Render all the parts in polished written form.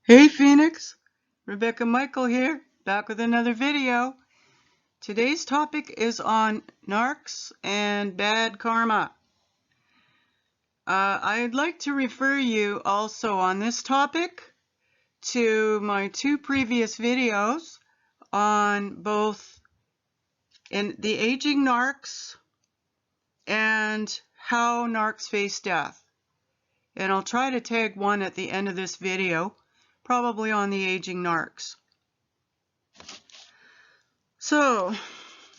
Hey Phoenix, Rebecca Michael here, back with another video. Today's topic is on Narcs and Bad Karma. I'd like to refer you also on this topic to my two previous videos on both in the aging narcs and how narcs face death. And I'll try to tag one at the end of this video, probably on the aging narcs. So,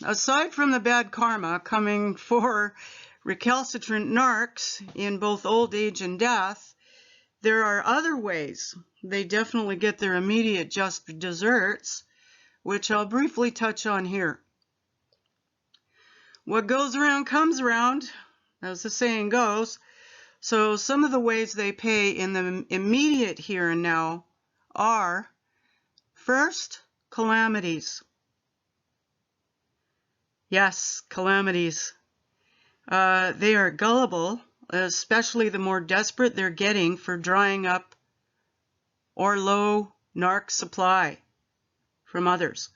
aside from the bad karma coming for recalcitrant narcs in both old age and death, there are other ways they definitely get their immediate just desserts, which I'll briefly touch on here. What goes around comes around, as the saying goes. So some of the ways they pay in the immediate here and now are, first, calamities. Yes, calamities. They are gullible, especially the more desperate they're getting for drying up or low narc supply from others.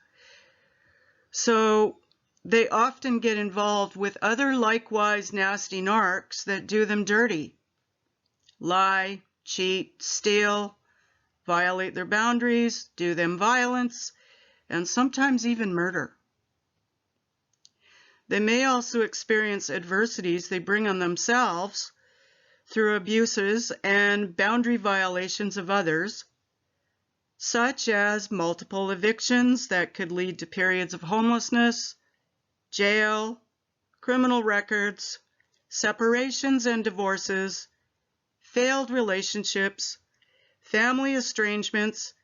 So they often get involved with other likewise nasty narcs that do them dirty. Lie, cheat, steal, violate their boundaries, do them violence, and sometimes even murder. They may also experience adversities they bring on themselves through abuses and boundary violations of others, such as multiple evictions that could lead to periods of homelessness, jail, criminal records, separations and divorces, failed relationships, family estrangements,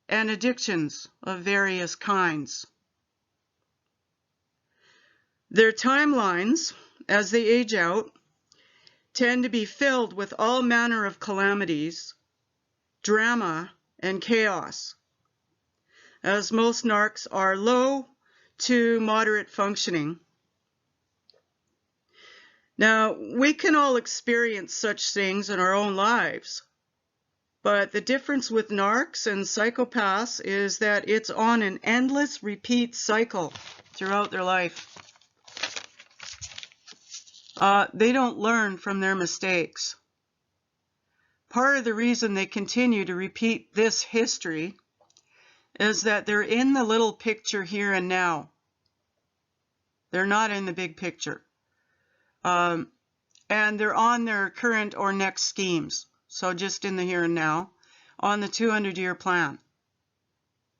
and addictions of various kinds. Their timelines, as they age out, tend to be filled with all manner of calamities, drama, and chaos, as most narcs are low to moderate functioning. Now, we can all experience such things in our own lives, but the difference with narcs and psychopaths is that it's on an endless repeat cycle throughout their life. They don't learn from their mistakes. Part of the reason they continue to repeat this history is that they're in the little picture here and now. They're not in the big picture. And they're on their current or next schemes. So just in the here and now, on the 200-year plan,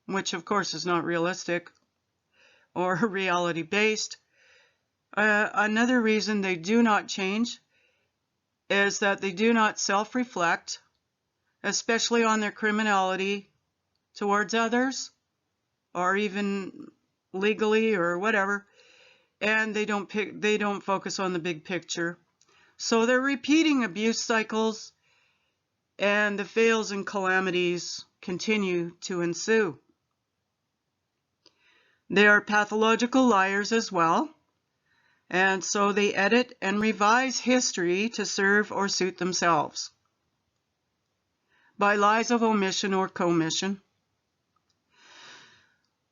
which of course is not realistic or reality-based. Another reason they do not change is that they do not self-reflect, especially on their criminality towards others, or even legally or whatever, and they don't focus on the big picture. So they're repeating abuse cycles, and the fails and calamities continue to ensue. They are pathological liars as well, and so they edit and revise history to serve or suit themselves by lies of omission or commission.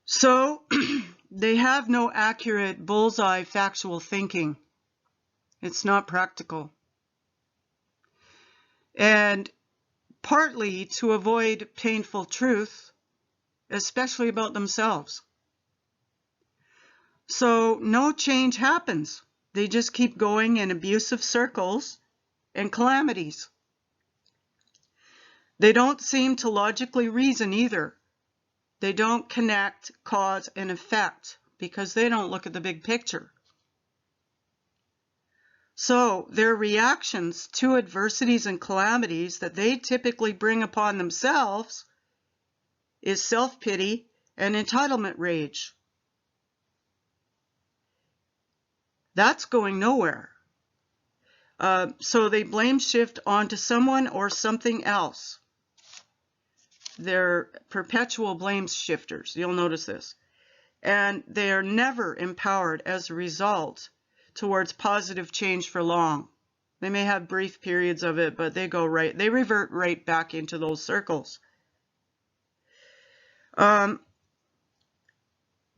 So they have no accurate bullseye factual thinking. It's not practical. And partly to avoid painful truth, especially about themselves. So no change happens. They just keep going in abusive circles and calamities. They don't seem to logically reason either. They don't connect cause and effect because they don't look at the big picture. So their reactions to adversities and calamities that they typically bring upon themselves is self-pity and entitlement rage. That's going nowhere. So they blame shift onto someone or something else. They're perpetual blame shifters. You'll notice this. And they are never empowered as a result towards positive change for long. They may have brief periods of it, but they revert right back into those circles.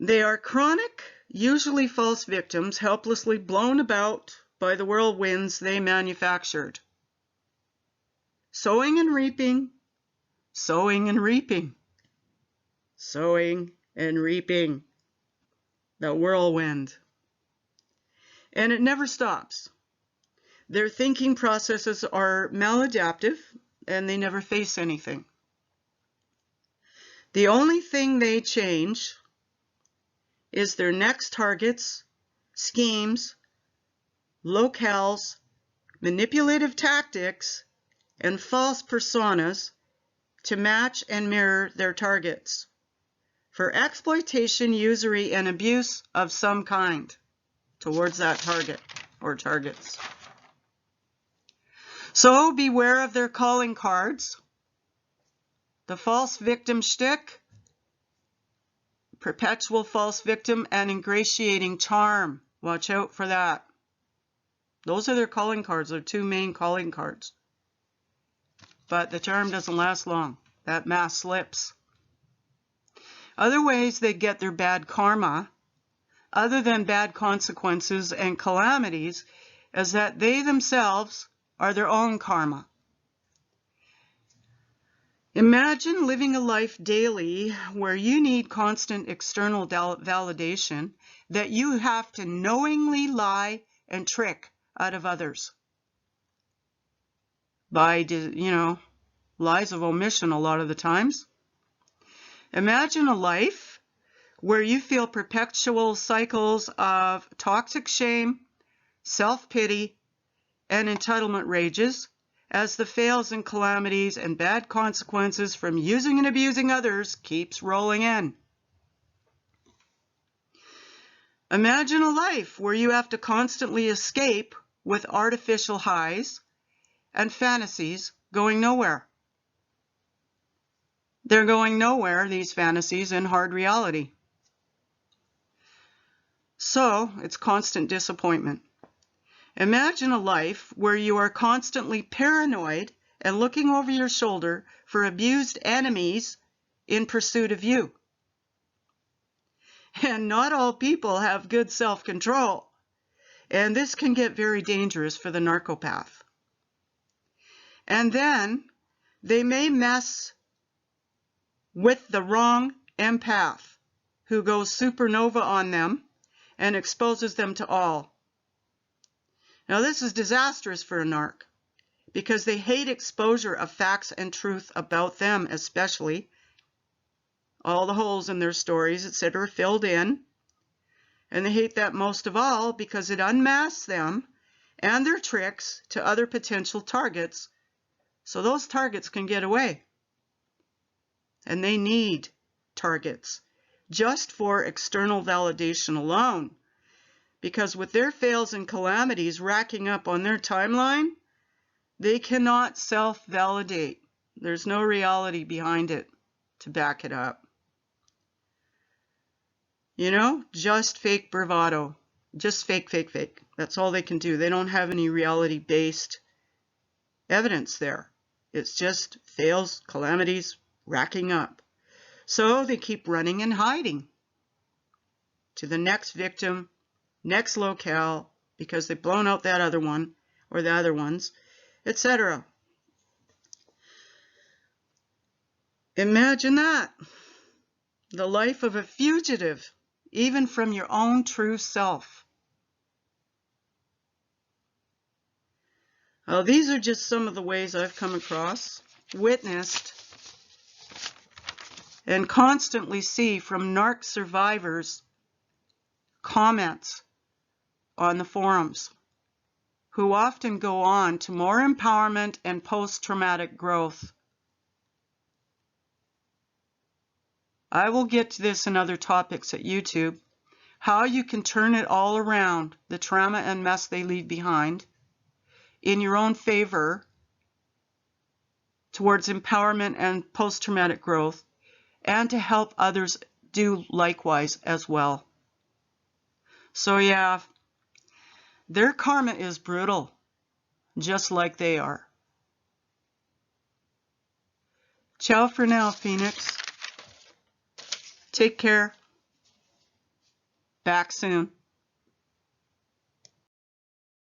They are chronic, usually false victims, helplessly blown about by the whirlwinds they manufactured. Sowing and reaping, sowing and reaping, sowing and reaping. The whirlwind. And it never stops. Their thinking processes are maladaptive, and they never face anything. The only thing they change is their next targets, schemes, locales, manipulative tactics, and false personas to match and mirror their targets for exploitation, usury, and abuse of some kind towards that target or targets. So beware of their calling cards, the false victim shtick, perpetual false victim, and ingratiating charm. Watch out for that. Those are their calling cards, their two main calling cards. But the charm doesn't last long. That mask slips. Other ways they get their bad karma, other than bad consequences and calamities, is that they themselves are their own karma. Imagine living a life daily where you need constant external validation that you have to knowingly lie and trick out of others by, lies of omission a lot of the times. Imagine a life where you feel perpetual cycles of toxic shame, self-pity, and entitlement rages as the fails and calamities and bad consequences from using and abusing others keeps rolling in. Imagine a life where you have to constantly escape with artificial highs and fantasies going nowhere. They're going nowhere, these fantasies, in hard reality. So, it's constant disappointment. Imagine a life where you are constantly paranoid and looking over your shoulder for abused enemies in pursuit of you. And not all people have good self-control, and this can get very dangerous for the narcopath. And then they may mess with the wrong empath who goes supernova on them and exposes them to all. Now this is disastrous for a narc because they hate exposure of facts and truth about them, especially all the holes in their stories, etc., filled in. And they hate that most of all because it unmasks them and their tricks to other potential targets, so those targets can get away. And they need targets just for external validation alone, because with their fails and calamities racking up on their timeline, they cannot self-validate. There's no reality behind it to back it up. Just fake bravado. Just fake, fake, fake. That's all they can do. They don't have any reality-based evidence there. It's just fails, calamities, racking up. So they keep running and hiding to the next victim, next locale, because they've blown out that other one or the other ones, etc. Imagine that. The life of a fugitive, even from your own true self. Well, these are just some of the ways I've come across, witnessed, and constantly see from narc survivors comments on the forums, who often go on to more empowerment and post-traumatic growth. I will get to this in other topics at YouTube, how you can turn it all around, the trauma and mess they leave behind, in your own favor towards empowerment and post-traumatic growth, and to help others do likewise as well. So yeah, their karma is brutal, just like they are. Ciao for now, Phoenix. Take care. Back soon.